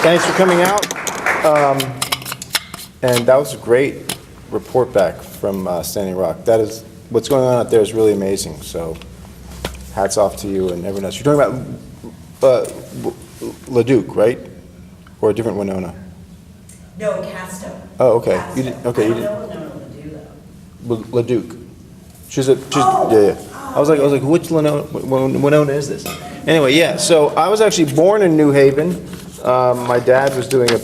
Thanks for coming out. And that was a great report back from Standing Rock. That is, what's going on out there is really amazing. So hats off to you and everyone else. You're talking about Leduc, right? Or a different Winona? No, Casto. Oh, okay. Casto. You did, okay. You did. I don't know Leduc, though. Leduc. Yeah. I was like, which Winona is this? Anyway, yeah. So I was actually born in New Haven. My dad was doing a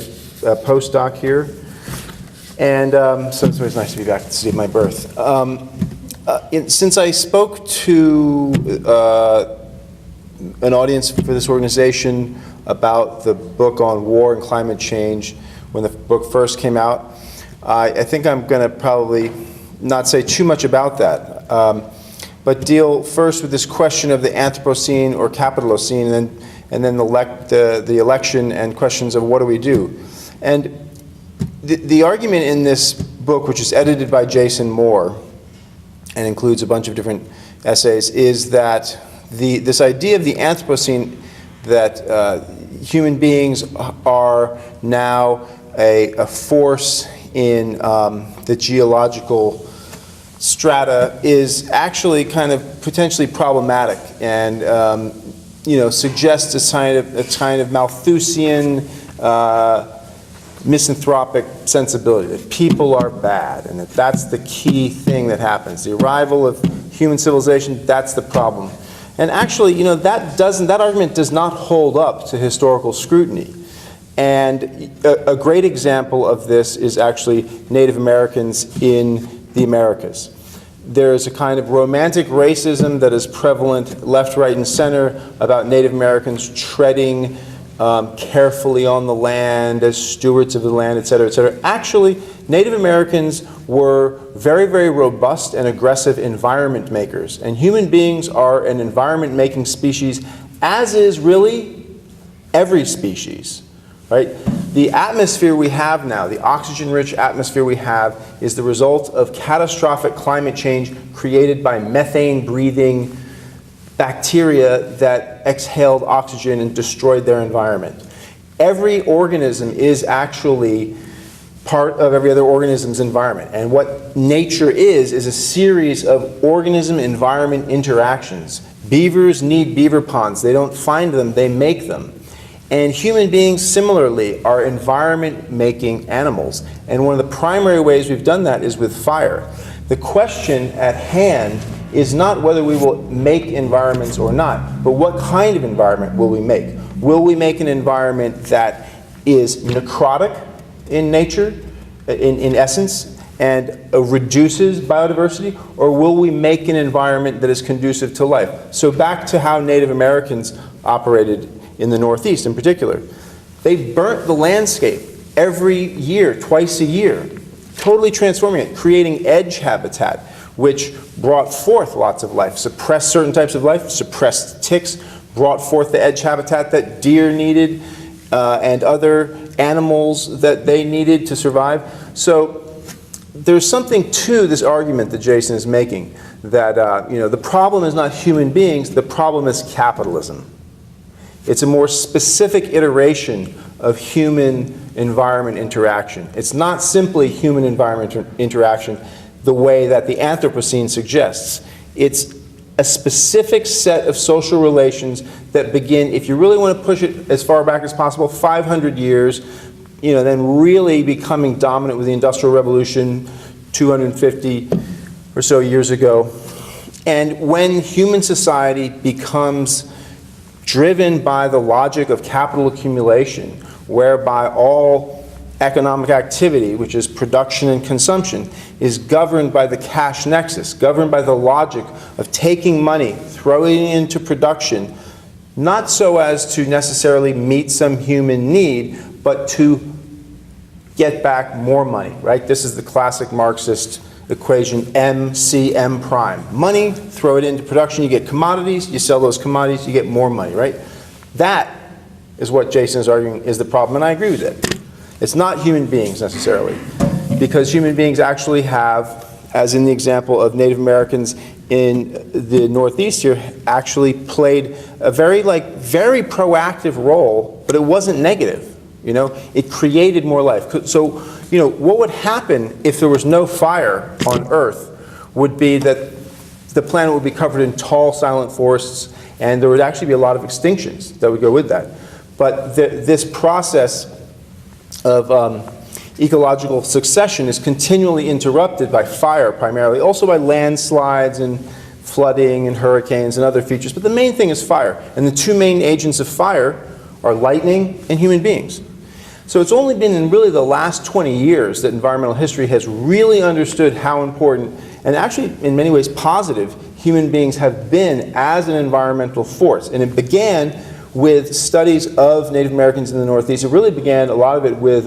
postdoc here, and so it's always nice to be back to the city of my birth. Since I spoke to an audience for this organization about the book on war and climate change when the book first came out, I think I'm going to probably not say too much about that, but deal first with this question of the Anthropocene or Capitalocene, and then the election and questions of what do we do. And the argument in this book, which is edited by Jason Moore and includes a bunch of different essays, is that this idea of the Anthropocene, that human beings are now a force in the geological strata, is actually kind of potentially problematic, and suggests a kind of Malthusian, misanthropic sensibility, that people are bad, and that's the key thing that happens. The arrival of human civilization, that's the problem. And actually, that argument does not hold up to historical scrutiny. And a great example of this is actually Native Americans in the Americas. There's a kind of romantic racism that is prevalent left, right, and center about Native Americans treading carefully on the land as stewards of the land, et cetera, et cetera. Actually, Native Americans were very, very robust and aggressive environment makers. And human beings are an environment-making species, as is really every species. Right? The atmosphere we have now, the oxygen-rich atmosphere we have, is the result of catastrophic climate change created by methane-breathing bacteria that exhaled oxygen and destroyed their environment. Every organism is actually part of every other organism's environment. And what nature is a series of organism-environment interactions. Beavers need beaver ponds. They don't find them, they make them. And human beings, similarly, are environment-making animals. And one of the primary ways we've done that is with fire. The question at hand is not whether we will make environments or not, but what kind of environment will we make? Will we make an environment that is necrotic in nature, in essence, and reduces biodiversity, or will we make an environment that is conducive to life? So back to how Native Americans operated in the Northeast in particular. They burnt the landscape every year, twice a year, totally transforming it, creating edge habitat, which brought forth lots of life, suppressed certain types of life, suppressed ticks, brought forth the edge habitat that deer needed and other animals that they needed to survive. So there's something to this argument that Jason is making, that the problem is not human beings, the problem is capitalism. It's a more specific iteration of human-environment interaction. It's not simply human-environment interaction the way that the Anthropocene suggests. It's a specific set of social relations that begin, if you really want to push it as far back as possible, 500 years, then really becoming dominant with the Industrial Revolution 250 or so years ago. And when human society becomes driven by the logic of capital accumulation, whereby all economic activity, which is production and consumption, is governed by the cash nexus, governed by the logic of taking money, throwing it into production, not so as to necessarily meet some human need, but to get back more money, right? This is the classic Marxist equation, M prime. Money, throw it into production, you get commodities, you sell those commodities, you get more money, right? That is what Jason is arguing is the problem, and I agree with it. It's not human beings necessarily, because human beings actually have, as in the example of Native Americans in the Northeast here actually played a very proactive role, but it wasn't negative. It created more life. So, what would happen if there was no fire on Earth would be that the planet would be covered in tall, silent forests, and there would actually be a lot of extinctions that would go with that. But this process of ecological succession is continually interrupted by fire primarily, also by landslides and flooding and hurricanes and other features. But the main thing is fire. And the two main agents of fire are lightning and human beings. So it's only been in really the last 20 years that environmental history has really understood how important, and actually in many ways positive, human beings have been as an environmental force. And it began with studies of Native Americans in the Northeast. It really began, a lot of it, with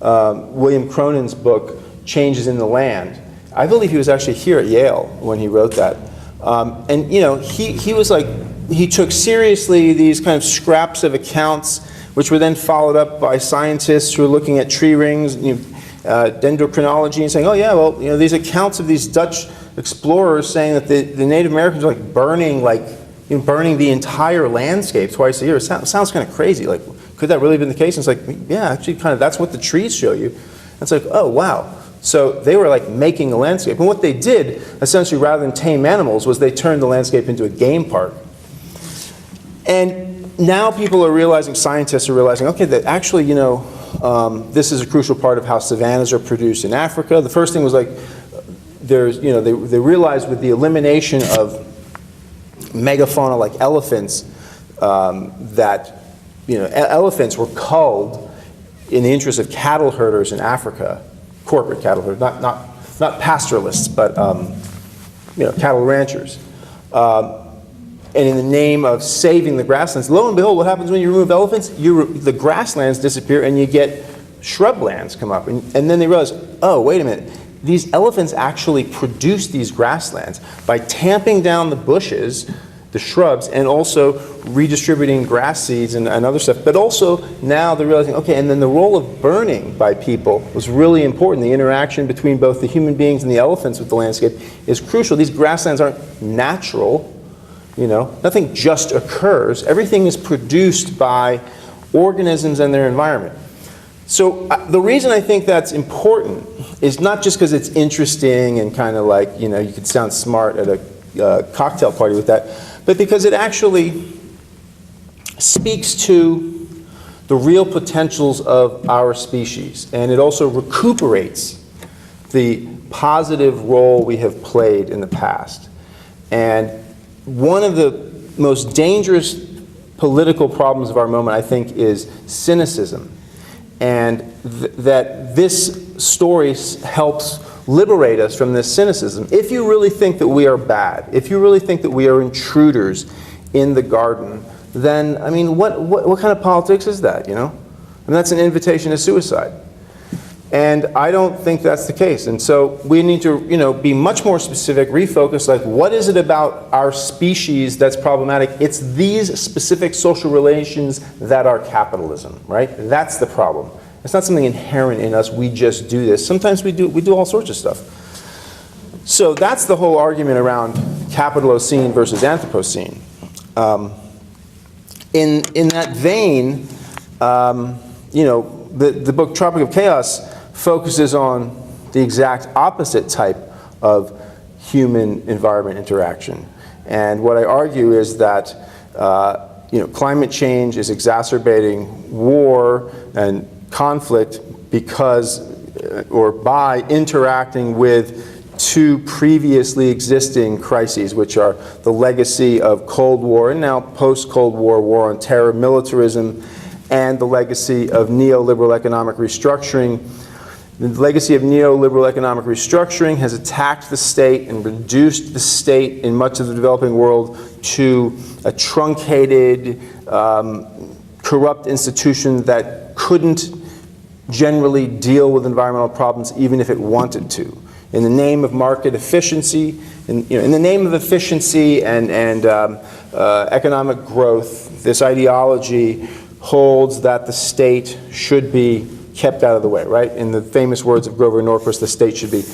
William Cronin's book, Changes in the Land. I believe he was actually here at Yale when he wrote that. And he was like, he took seriously these kind of scraps of accounts, which were then followed up by scientists who were looking at tree rings, dendrochronology, and saying, oh yeah, well, these accounts of these Dutch explorers saying that the Native Americans are burning the entire landscape twice a year. It sounds kind of crazy. Like, could that really have been the case? And it's like, yeah, actually kind of, that's what the trees show you. It's like, oh wow. So they were making a landscape. And what they did, essentially, rather than tame animals, was they turned the landscape into a game park. And now people are realizing, scientists are realizing, okay, that actually, this is a crucial part of how savannas are produced in Africa. The first thing was they realized with the elimination of megafauna like elephants, that elephants were culled in the interest of cattle herders in Africa, corporate cattle herders, not pastoralists, but cattle ranchers. And in the name of saving the grasslands, lo and behold, what happens when you remove elephants? The grasslands disappear and you get shrublands come up. And then they realize, oh, wait a minute. These elephants actually produce these grasslands by tamping down the bushes, the shrubs, and also redistributing grass seeds and other stuff. But also now they're realizing, okay, and then the role of burning by people was really important. The interaction between both the human beings and the elephants with the landscape is crucial. These grasslands aren't natural. Nothing just occurs. Everything is produced by organisms and their environment. So the reason I think that's important is not just because it's interesting and kind of you could sound smart at a cocktail party with that, but because it actually speaks to the real potentials of our species. And it also recuperates the positive role we have played in the past. And one of the most dangerous political problems of our moment, I think, is cynicism. And that this story helps liberate us from this cynicism. If you really think that we are bad, if you really think that we are intruders in the garden, then, what kind of politics is that, that's an invitation to suicide. And I don't think that's the case. And so we need to, be much more specific, refocus, what is it about our species that's problematic? It's these specific social relations that are capitalism, right? That's the problem. It's not something inherent in us, we just do this. Sometimes we do all sorts of stuff. So that's the whole argument around Capitalocene versus Anthropocene. In that vein, the book Tropic of Chaos focuses on the exact opposite type of human-environment interaction. And what I argue is that climate change is exacerbating war and conflict because, or by interacting with two previously existing crises, which are the legacy of Cold War and now post-Cold War, war on terror, militarism, and the legacy of neoliberal economic restructuring. The legacy of neoliberal economic restructuring has attacked the state and reduced the state in much of the developing world to a truncated, corrupt institution that couldn't generally deal with environmental problems even if it wanted to. In the name of market efficiency, in the name of efficiency and economic growth, this ideology holds that the state should be kept out of the way, right? In the famous words of Grover Norquist, the state should be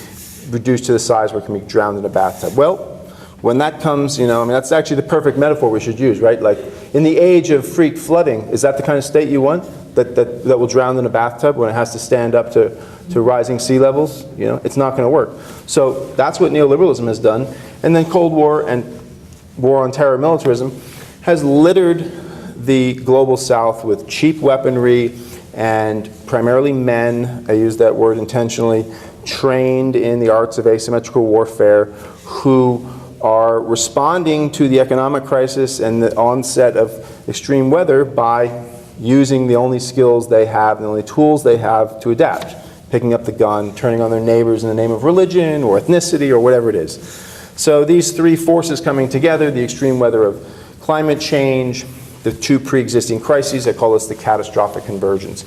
reduced to the size where it can be drowned in a bathtub. Well, when that comes, I mean, that's actually the perfect metaphor we should use, right? Like, in the age of freak flooding, is that the kind of state you want? That will drown in a bathtub when it has to stand up to rising sea levels? It's not going to work. So that's what neoliberalism has done. And then Cold War and war on terror militarism has littered the global South with cheap weaponry and primarily men, I use that word intentionally, trained in the arts of asymmetrical warfare, who are responding to the economic crisis and the onset of extreme weather by using the only skills they have, the only tools they have to adapt. Picking up the gun, turning on their neighbors in the name of religion or ethnicity or whatever it is. So these three forces coming together, the extreme weather of climate change, the two pre-existing crises, I call this the catastrophic convergence.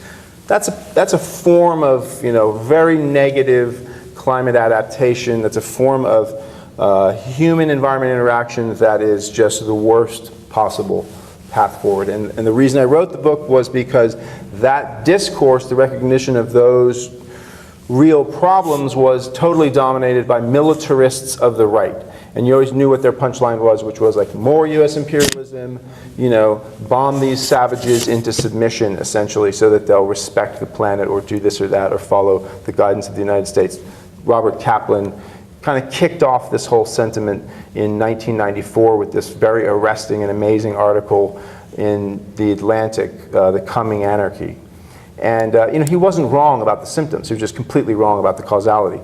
That's a form of very negative climate adaptation. That's a form of human-environment interaction that is just the worst possible path forward. And the reason I wrote the book was because that discourse, the recognition of those real problems, was totally dominated by militarists of the right. And you always knew what their punchline was, which was like, more US imperialism, bomb these savages into submission, essentially, so that they'll respect the planet or do this or that or follow the guidance of the United States. Robert Kaplan kind of kicked off this whole sentiment in 1994 with this very arresting and amazing article in The Atlantic, The Coming Anarchy. And he wasn't wrong about the symptoms, he was just completely wrong about the causality.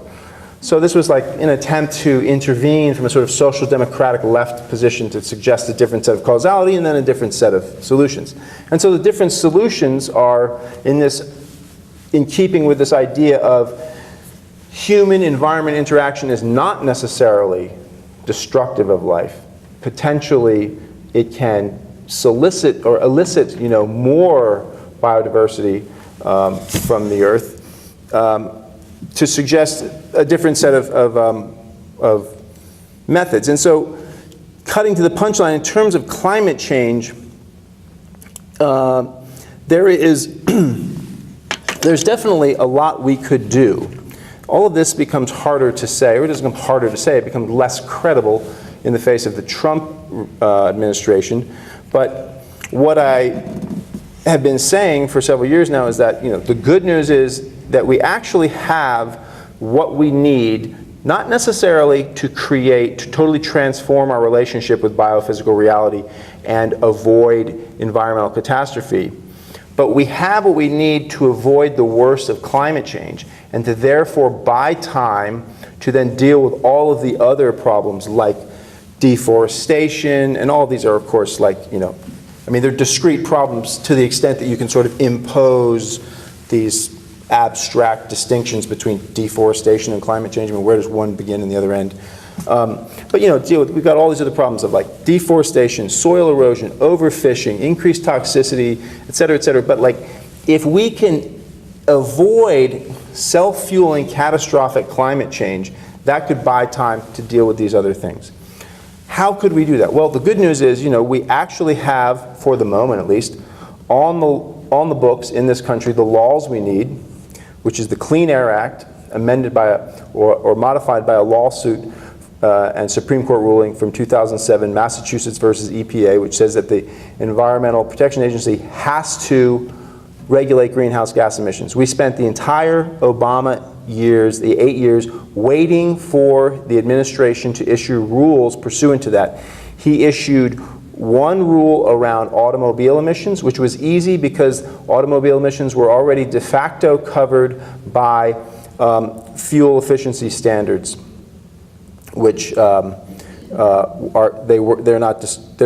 So this was like an attempt to intervene from a sort of social democratic left position to suggest a different set of causality and then a different set of solutions. And so the different solutions are in keeping with this idea of human-environment interaction is not necessarily destructive of life. Potentially, it can solicit or elicit, more biodiversity from the earth, to suggest a different set of methods. And so, cutting to the punchline, in terms of climate change, there's definitely a lot we could do. All of this becomes harder to say, or it doesn't become harder to say, it becomes less credible in the face of the Trump administration. But what I have been saying for several years now is that, the good news is that we actually have what we need, not necessarily to totally transform our relationship with biophysical reality and avoid environmental catastrophe, but we have what we need to avoid the worst of climate change and to therefore buy time to then deal with all of the other problems like deforestation, and all of these are, of course, they're discrete problems to the extent that you can sort of impose these abstract distinctions between deforestation and climate change. Where does one begin and the other end? We've got all these other problems of like deforestation, soil erosion, overfishing, increased toxicity, et cetera, but if we can avoid self-fueling catastrophic climate change, that could buy time to deal with these other things. How could we do that? Well, the good news is, we actually have, for the moment at least, on the books in this country, the laws we need, which is the Clean Air Act, amended by or modified by a lawsuit and Supreme Court ruling from 2007, Massachusetts versus EPA, which says that the Environmental Protection Agency has to regulate greenhouse gas emissions. We spent the entire Obama years, the 8 years, waiting for the administration to issue rules pursuant to that. He issued one rule around automobile emissions, which was easy because automobile emissions were already de facto covered by fuel efficiency standards, which they're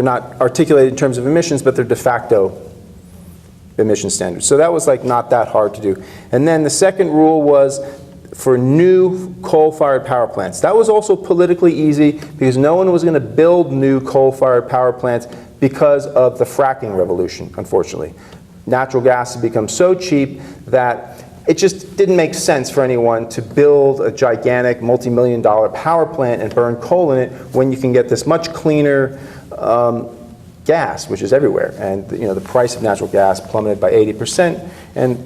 not articulated in terms of emissions, but they're de facto emission standards. So that was not that hard to do. And then the second rule was for new coal-fired power plants. That was also politically easy because no one was going to build new coal-fired power plants because of the fracking revolution, unfortunately. Natural gas had become so cheap that it just didn't make sense for anyone to build a gigantic multi-million-dollar power plant and burn coal in it when you can get this much cleaner, gas, which is everywhere. And the price of natural gas plummeted by 80%. And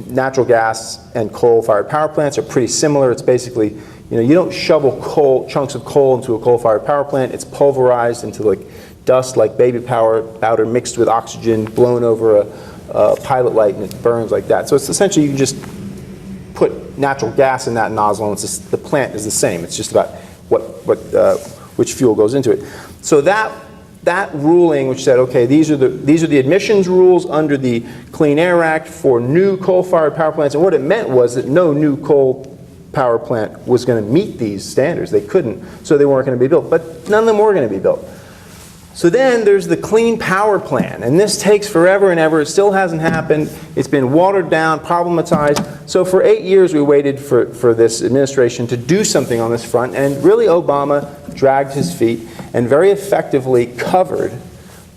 natural gas and coal-fired power plants are pretty similar. It's basically, you don't shovel chunks of coal into a coal-fired power plant. It's pulverized into like dust, like baby powder mixed with oxygen, blown over a pilot light, and it burns like that. So it's essentially, you can just put natural gas in that nozzle, and the plant is the same. It's just about which fuel goes into it. So that ruling, which said, okay, these are the emissions rules under the Clean Air Act for new coal-fired power plants, and what it meant was that no new coal power plant was going to meet these standards. They couldn't, so they weren't going to be built. But none of them were going to be built. So then there's the Clean Power Plan, and this takes forever and ever. It still hasn't happened. It's been watered down, problematized. So for 8 years we waited for this administration to do something on this front, and really Obama dragged his feet and very effectively covered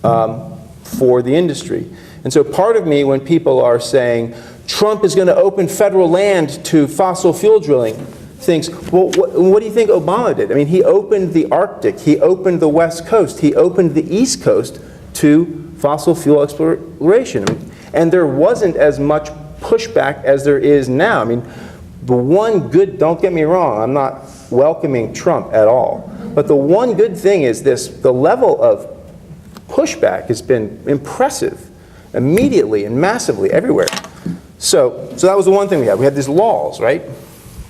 for the industry. And so part of me, when people are saying, Trump is going to open federal land to fossil fuel drilling, thinks, well, what do you think Obama did? I mean, he opened the Arctic, he opened the West Coast, he opened the East Coast to fossil fuel exploration. And there wasn't as much pushback as there is now. I mean, the one good, don't get me wrong, I'm not welcoming Trump at all, but the one good thing is the level of pushback has been impressive, immediately and massively everywhere. So that was the one thing we had. We had these laws, right?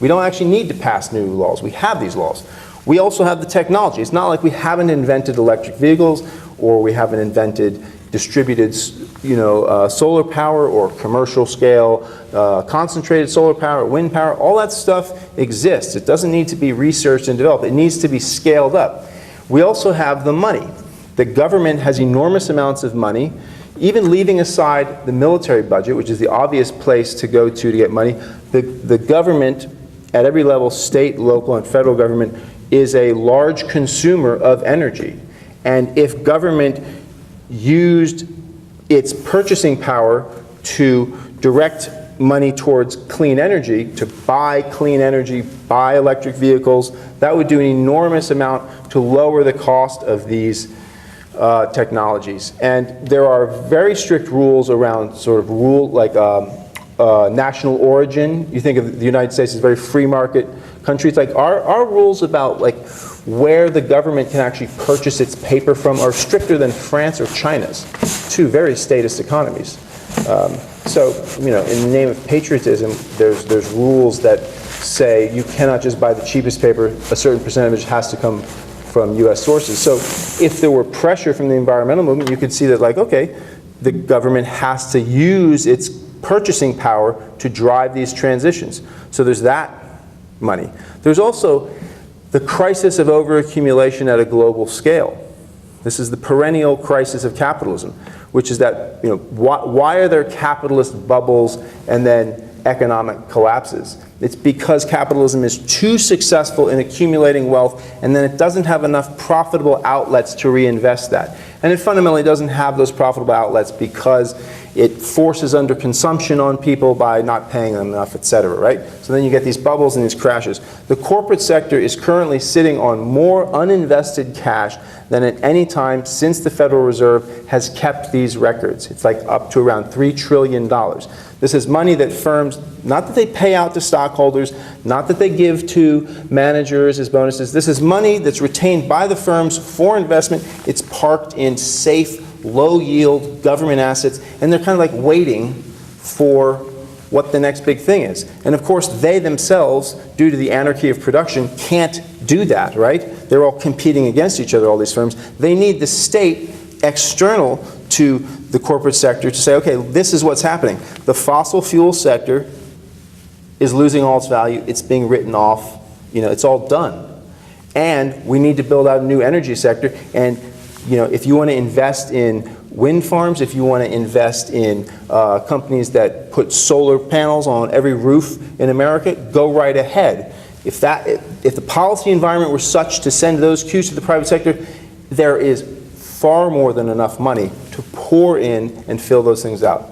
We don't actually need to pass new laws. We have these laws. We also have the technology. It's not like we haven't invented electric vehicles, or we haven't invented distributed, solar power, or commercial scale, concentrated solar power, wind power. All that stuff exists. It doesn't need to be researched and developed. It needs to be scaled up. We also have the money. The government has enormous amounts of money. Even leaving aside the military budget, which is the obvious place to go to get money, the government at every level, state, local, and federal government, is a large consumer of energy. And if government used its purchasing power to direct money towards clean energy, to buy clean energy, buy electric vehicles, that would do an enormous amount to lower the cost of these technologies. And there are very strict rules around national origin. You think of the United States as a very free market country. It's like our rules about where the government can actually purchase its paper from are stricter than France or China's, two very statist economies. So in the name of patriotism, there's rules that say you cannot just buy the cheapest paper. A certain percentage has to come from U.S. sources. So if there were pressure from the environmental movement, you could see that okay, the government has to use its purchasing power to drive these transitions. So there's that money. There's also the crisis of overaccumulation at a global scale. This is the perennial crisis of capitalism, which is that, why are there capitalist bubbles and then economic collapses? It's because capitalism is too successful in accumulating wealth, and then it doesn't have enough profitable outlets to reinvest that. And it fundamentally doesn't have those profitable outlets because it forces under consumption on people by not paying them enough, et cetera, right? So then you get these bubbles and these crashes. The corporate sector is currently sitting on more uninvested cash than at any time since the Federal Reserve has kept these records. It's up to around $3 trillion. This is money that firms, not that they pay out to stockholders, not that they give to managers as bonuses. This is money that's retained by the firms for investment. It's parked in safe, low-yield government assets, and they're kind of waiting for what the next big thing is. And of course, they themselves, due to the anarchy of production, can't do that, right? They're all competing against each other, all these firms. They need the state external to the corporate sector to say, okay, this is what's happening. The fossil fuel sector is losing all its value. It's being written off. It's all done. And we need to build out a new energy sector. And if you want to invest in wind farms, if you want to invest in companies that put solar panels on every roof in America, go right ahead. If the policy environment were such to send those cues to the private sector, there is far more than enough money to pour in and fill those things out.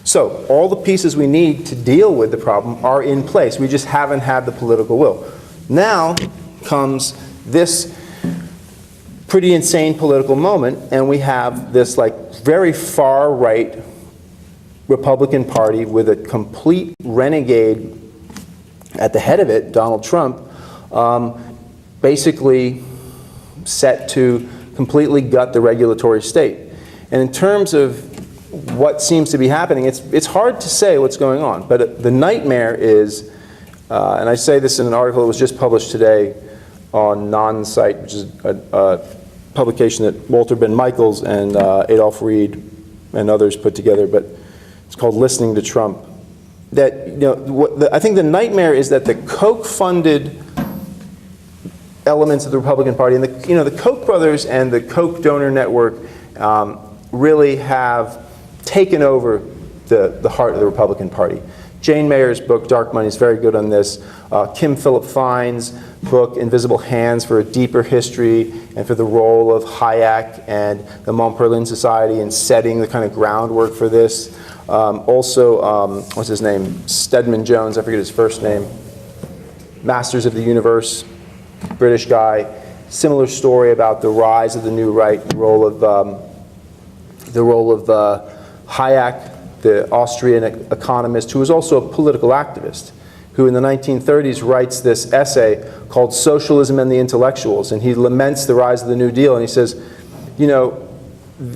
So all the pieces we need to deal with the problem are in place. We just haven't had the political will. Now comes this pretty insane political moment, and we have this like very far right Republican Party with a complete renegade at the head of it, Donald Trump, basically set to completely gut the regulatory state. And in terms of what seems to be happening, it's hard to say what's going on, but the nightmare is, and I say this in an article that was just published today on Non-Site, which is a publication that Walter Ben Michaels and Adolph Reed and others put together, but it's called Listening to Trump. That, you know, I think the nightmare is that the Koch-funded elements of the Republican Party, and the Koch brothers and the Koch donor network really have taken over the heart of the Republican Party. Jane Mayer's book, Dark Money, is very good on this. Kim Philip Fine's book, Invisible Hands, for a deeper history and for the role of Hayek and the Montpellier Society in setting the kind of groundwork for this. Also, what's his name? Stedman Jones, I forget his first name. Masters of the Universe, British guy. Similar story about the rise of the new right, the role of Hayek, the Austrian economist, who was also a political activist, who in the 1930s writes this essay called Socialism and the Intellectuals, and he laments the rise of the New Deal, and he says, you know,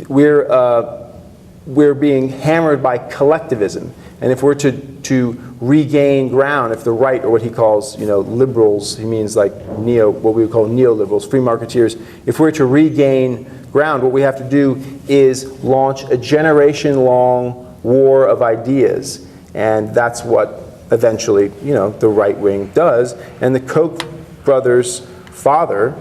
we're being hammered by collectivism, and if we're to regain ground, if the right, or what he calls, you know, liberals, he means like what we would call neoliberals, free marketeers, if we're to regain ground, what we have to do is launch a generation-long war of ideas, and that's what eventually, you know, the right wing does. And the Koch brothers' father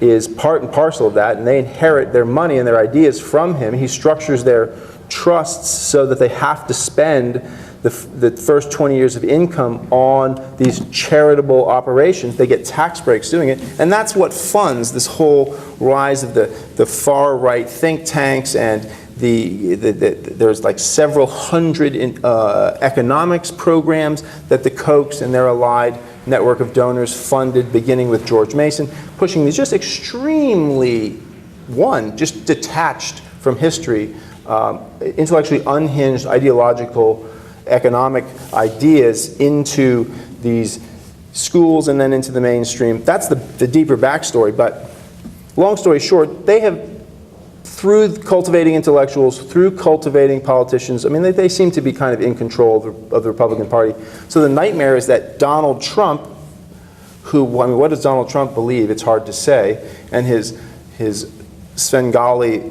is part and parcel of that, and they inherit their money and their ideas from him. He structures their trusts so that they have to spend the first 20 years of income on these charitable operations. They get tax breaks doing it, and that's what funds this whole rise of the far right think tanks, and there's like several hundred economics programs that the Kochs and their allied network of donors funded, beginning with George Mason, pushing these just extremely, just detached from history, intellectually unhinged, ideological, economic ideas into these schools and then into the mainstream. That's the deeper backstory, but long story short, they have, through cultivating intellectuals, through cultivating politicians, I mean, they seem to be kind of in control of the Republican Party. So the nightmare is that Donald Trump, who, I mean, what does Donald Trump believe? It's hard to say. And his Svengali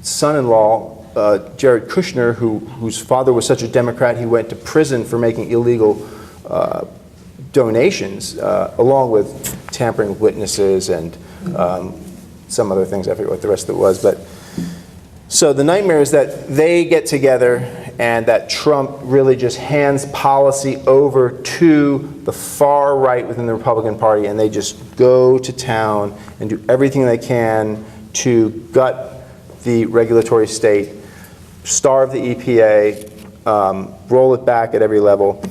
son-in-law, Jared Kushner, whose father was such a Democrat he went to prison for making illegal donations, along with tampering with witnesses and some other things. I forget what the rest of it was. But so the nightmare is that they get together and that Trump really just hands policy over to the far right within the Republican Party, and they just go to town and do everything they can to gut the regulatory state, starve the EPA, roll it back at every level.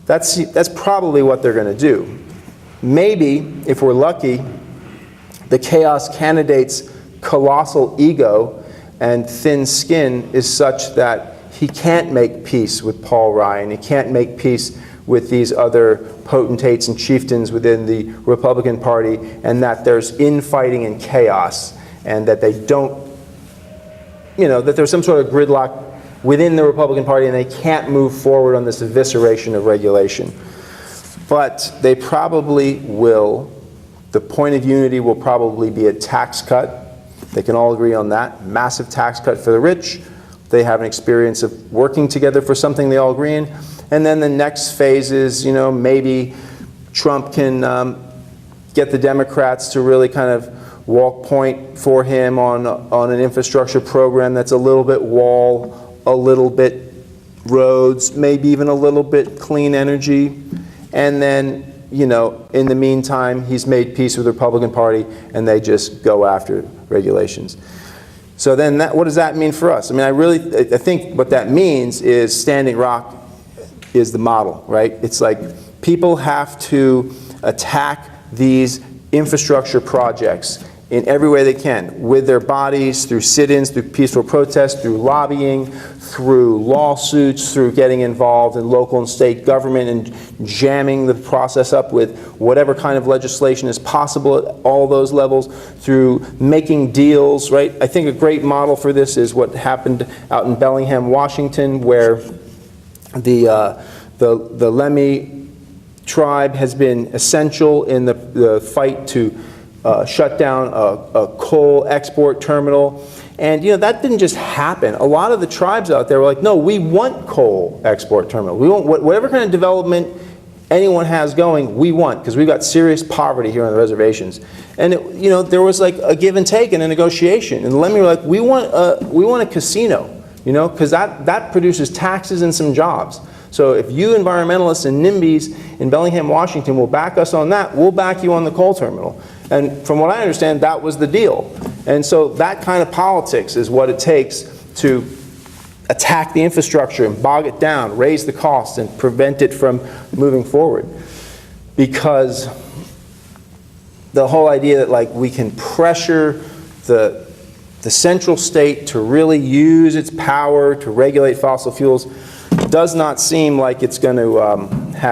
That's probably what they're going to do. Maybe, if we're lucky, the chaos candidate's colossal ego and thin skin is such that he can't make peace with Paul Ryan. He can't make peace with these other potentates and chieftains within the Republican Party, and that there's infighting and chaos, and that they don't, you know, that there's some sort of gridlock within the Republican Party and they can't move forward on this evisceration of regulation. But they probably will. The point of unity will probably be a tax cut. They can all agree on that. Massive tax cut for the rich. They have an experience of working together for something they all agree in. And then the next phase is, you know, maybe Trump can get the Democrats to really kind of walk point for him on an infrastructure program that's a little bit wall, a little bit roads, maybe even a little bit clean energy. And then, you know, in the meantime, he's made peace with the Republican Party and they just go after regulations. So then what does that mean for us? I mean, I think what that means is Standing Rock is the model, right? It's like people have to attack these infrastructure projects in every way they can, with their bodies, through sit-ins, through peaceful protests, through lobbying, through lawsuits, through getting involved in local and state government and jamming the process up with whatever kind of legislation is possible at all those levels, through making deals, right? I think a great model for this is what happened out in Bellingham, Washington, where the Lemhi tribe has been essential in the fight to shut down a coal export terminal. And that didn't just happen. A lot of the tribes out there were like, no, we want coal export terminal. We want whatever kind of development anyone has going, we want, because we've got serious poverty here on the reservations. And there was like a give and take and a negotiation. And the Lemhi were like, we want a casino, because that produces taxes and some jobs. So if you environmentalists and NIMBYs in Bellingham, Washington will back us on that, we'll back you on the coal terminal. And from what I understand, that was the deal. And so that kind of politics is what it takes to attack the infrastructure and bog it down, raise the costs, and prevent it from moving forward. Because the whole idea that like we can pressure the central state to really use its power to regulate fossil fuels does not seem like it's going to